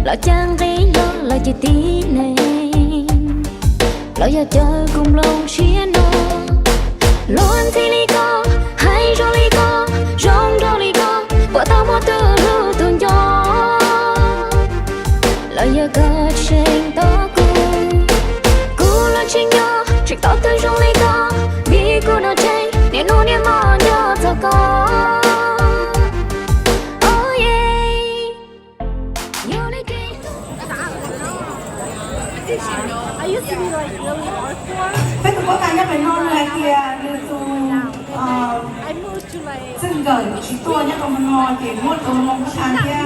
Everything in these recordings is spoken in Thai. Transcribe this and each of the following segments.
lo chẳng thấy lo chỉ tí này lo giờ chơi cùng lòng chia nó luôn thì đi có hay rồi đi có rong rồi đi có bỏ tao mất từ lưu tuần gió lo giờ có chuyện to cô lo chuyện nhỏ chuyện to từ rong đi có vì cô nó chơi nên nó niệm mòn cho tao có. I used to be like really hardcore. Thế tụi có cái nhất phải non là kìa như tụi I moved to likeซึ่งเกิดชีตัวเนี่ยตรงมันนอนเกี่ยวมดตรงลงประชานแค่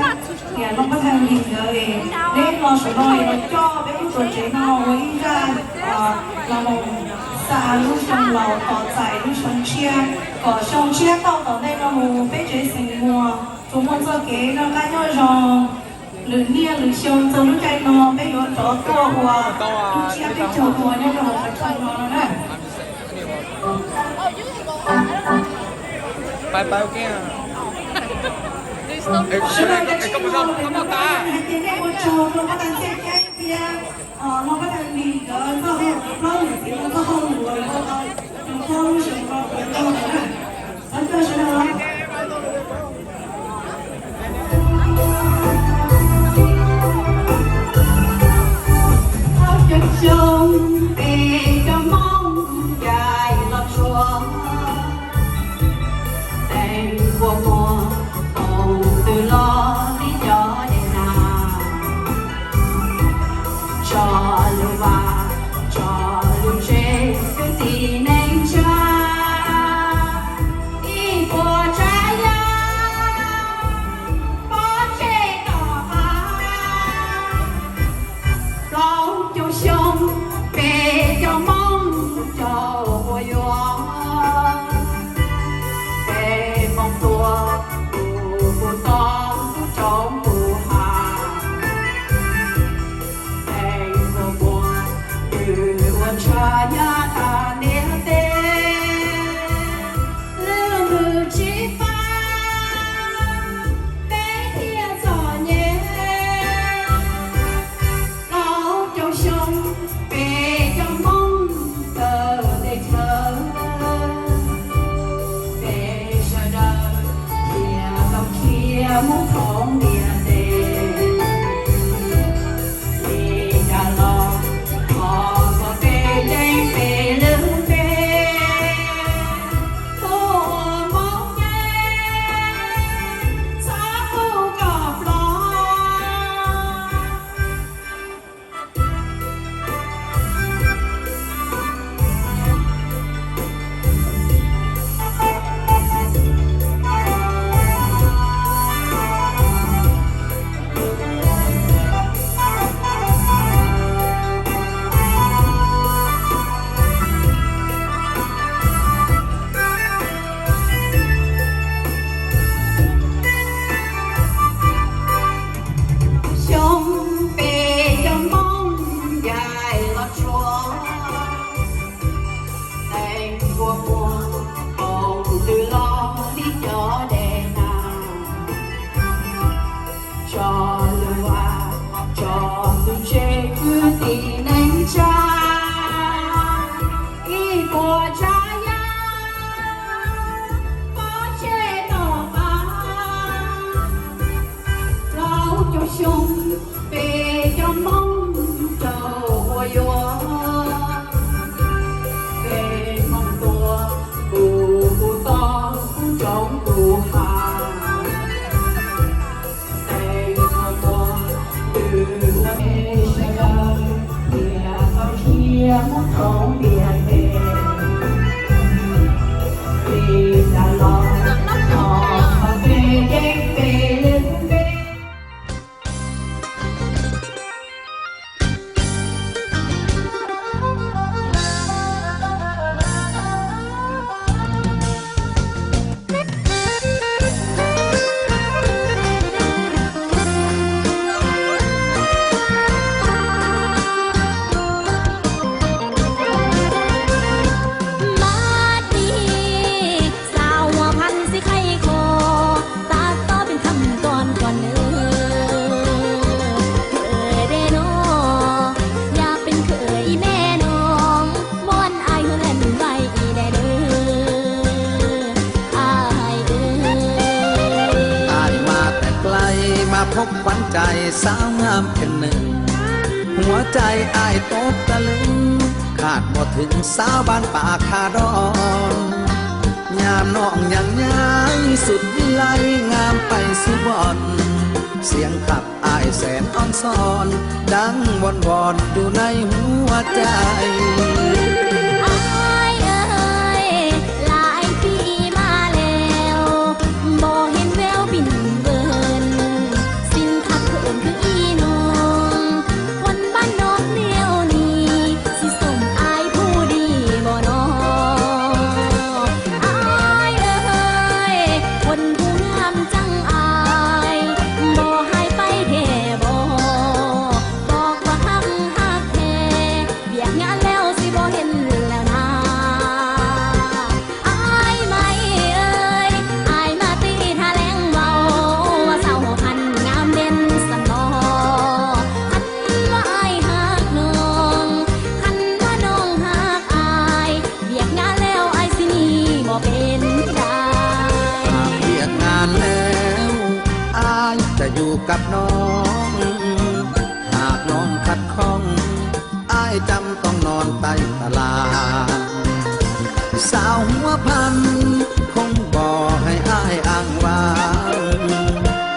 เกี่ยวลงประชานหินเลยเล่นรอสุดเลยรถจ่อไปที่ตัวเจ๊นอไว้ได้เราลงสาลูกชมเราต่อใจลูกชมเชียร์ก่อชมเชียร์ต่อในเราไปเจ๊สิงห์มัวchúng mình cho kế nó cá nhau rong lửa nia lửa sông cho lúc chạy nó bây giờ chó to hòa lúc chia cái chó hòa nhau là một phần nó nè Bye bye ok à. Ê, có một dòng, có một ta. Tiếng này một chó nó có thằng xe chạy kia nó có thằng gì đó nó nổi tiếng nó không rồi nó không chỉ có tiếng đâu nữa nó chơi cho nó trông về cho mong dài lọt xuống đèn của mùa hồng từ lo đi cho đèn nào cho lưu ba cho lưu chế cứ tì nên cha đi của trái ya có chế đỏ ba lòng cho sông về cho mong cho mùa gió về mong tua mùa to trong mùa hạ đèn mùa mùa từ quân cha nhà ta nét tên lưu ngư chỉ pha bé thiên gió nhẹ nó cho sông về cho mong tờ để thơ về sợ đời kia lòng kia muốn không địa tên đi ra lo họ có về đây về lưng về cô mong nghe xa cô gặp lo sông về cho mong dài lọt xuống đèn của mùa hồng từ lo đi cho đèn nào cho lưu à cho lưu chế cứ tì nên cha y của cha ya có chế đỏ ba lao cho sông về cho mong cho mùa gió về mong tua mùa to trong mùa hạ đèn mùa từ về sẽ đời kia không kia muốn không địa về บขวัญใจสาวงามเป็นหนึ่งหัวใจอายตกตะลึงขาดบ่ถึงสาวบ้านป่าคาดอนยามน้องยังย้ายสุดวิไลงามไปสุบอนเสียงขับอายแสนอ่อนซ้อน ดังวอนวอนอยู่ในหัวใจอายเอ้ยหลายปีมาแล้วบ่เห็นแววบินเบินสิ้นคักเขินคืออีน้องคนบ้านนอกเดียวนี้สิสมอายผู้ดีบ่น้ออายเอ้ยคนผู้งามจังอายบ่หายไปแท่บ่บอกว่าฮักแท้เบียกงานแล้วสิบ่เห็นแล้วนะอายไม่เอ้ยอายมาตีท่าแรงเบาว่าสาวหันงามเด่นสนอคันว่าอายฮักน้องคันว่าน้องฮักอายเบียกงานแล้วอายสิหนีบ่เป็นได้ เรียกงานแล้วอายจะอยู่กับน้อง หากน้องขัดข้องอายจำต้องนอนใต้ตลาดสาวหัวพันคงบอกให้อายอ้างว้าง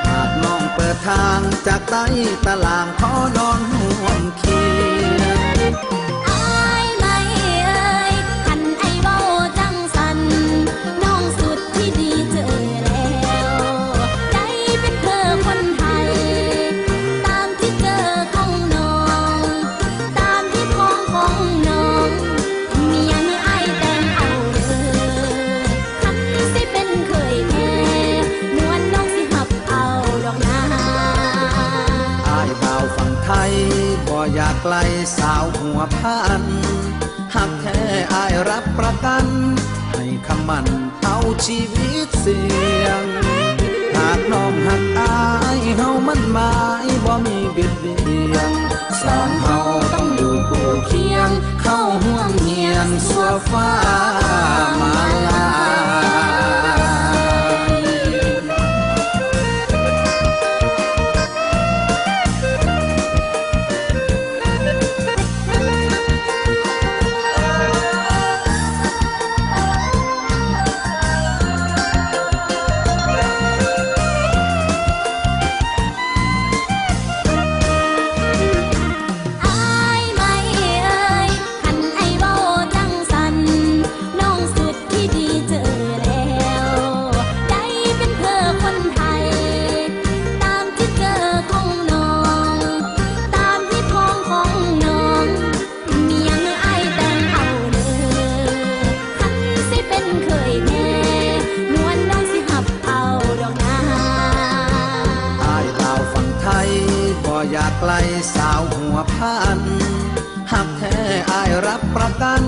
หากน้องเปิดทางจากใต้ตลาดขอนอนห่วงเคียง อายไม่เอ่ยคันไอ้เว้าจังสันน้องสุดที่ดีเจอแล้วใจเป็นเธอคนไทยตามที่เจอของน้องตามที่ท้องของน้องมีอย่างนี้อายแต่งเอาเลยคันสิเป็นเคยแท้นวลน้องสิหับเอาดอกนา อายบ่าวฝั่งไทยบ่อยากไกลสาวหัวพันหักแท้อายรับประกัน ให้คำมันเอาชีวิตเสี่ยง หากน้องหักอายเฮามันหมายบ่มีบิดเบี้ยงสองเฮาต้องอยู่คู่เคียง เข้าห่วงเหียงสัวฟ้ามาลายอายไม่เอ่ยคันไอ้เว้าจังสันน้องสุดที่ดีเจอแล้วใจเป็นเธอคนไทยตามที่เจอของน้องตามที่ท้องของน้องมีอย่างอายแต่งเอาเลยคันสิเป็นเคยแน่นวลน้องสิหับเอาดอกนา อายบ่าวฝั่งไทยบ่อยากไกลสาวหัวพันหักแท้อายรับประกัน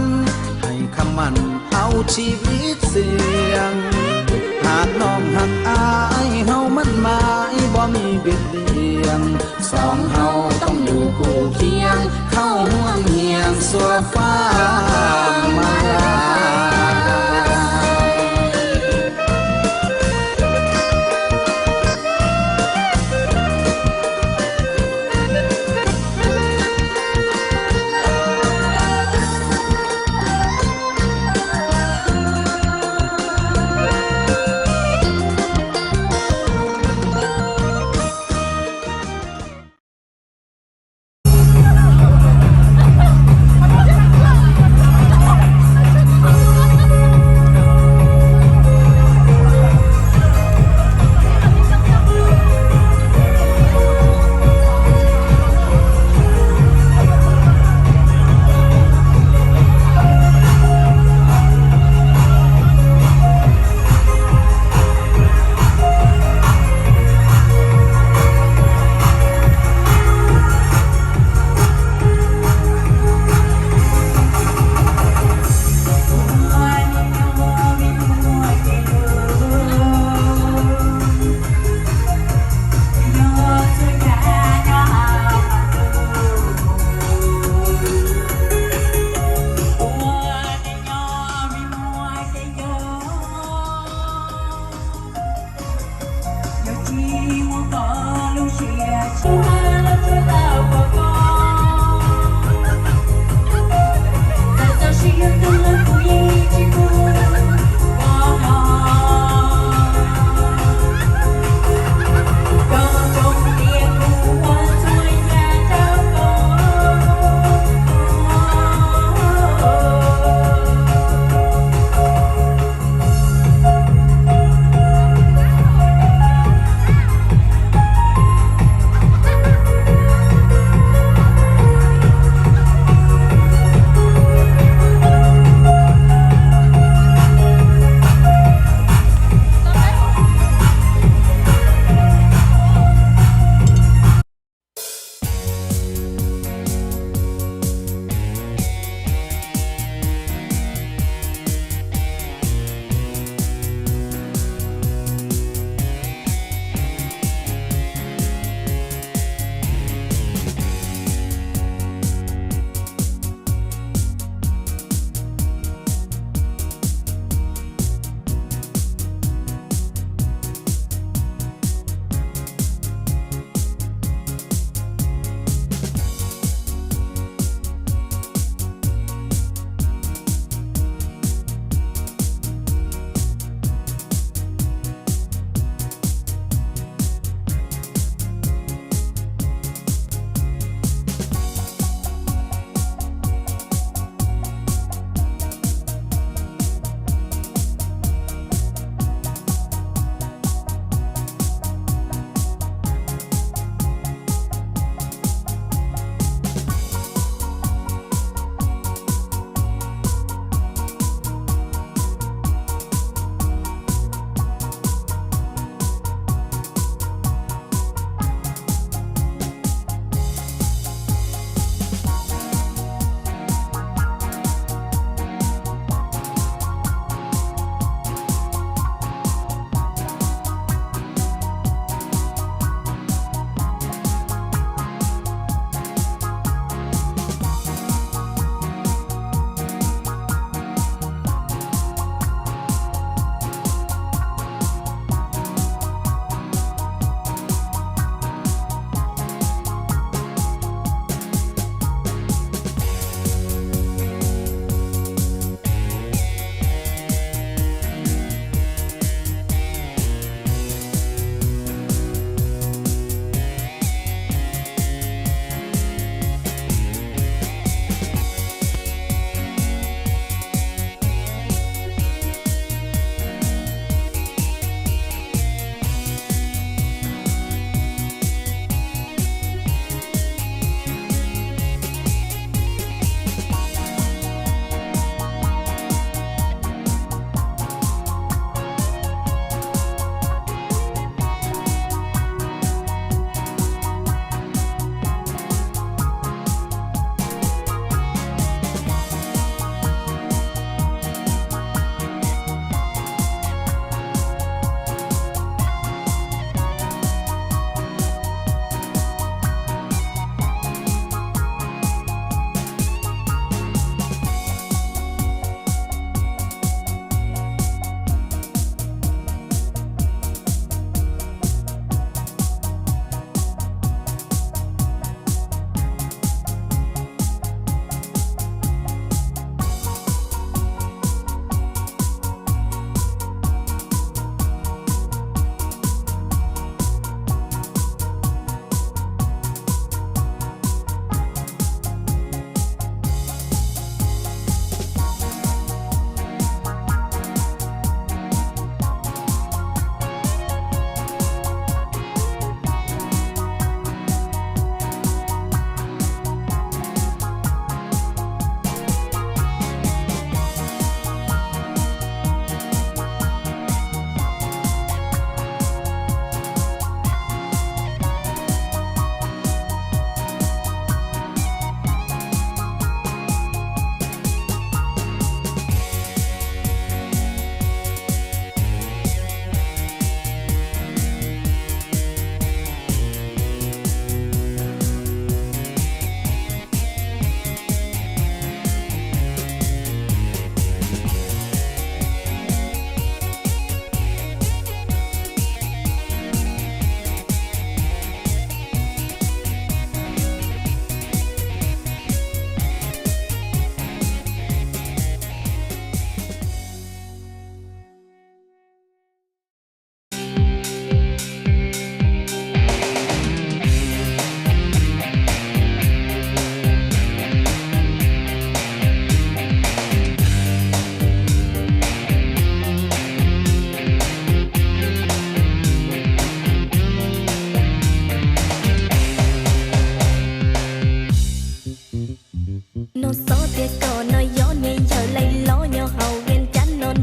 ให้คำมันเอาชีวิตเสี่ยง หากน้องหักอายเฮามันหมายบ่มีบิดเบี้ยงสองเฮาต้องอยู่คู่เคียง เข้าห่วงเหียงสัวฟ้ามาลาย有寂寞的流水。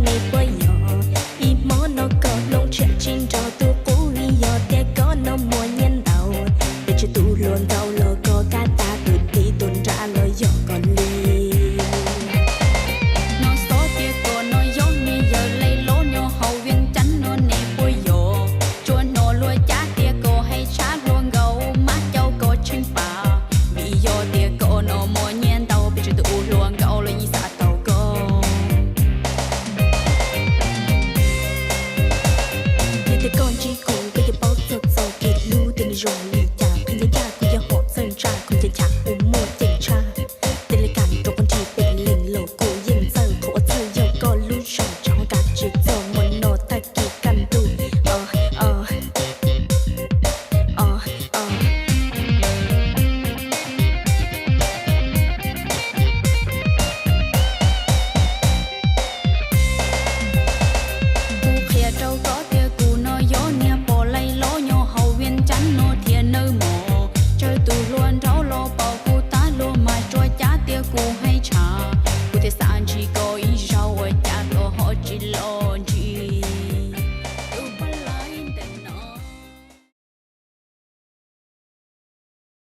ในเปิ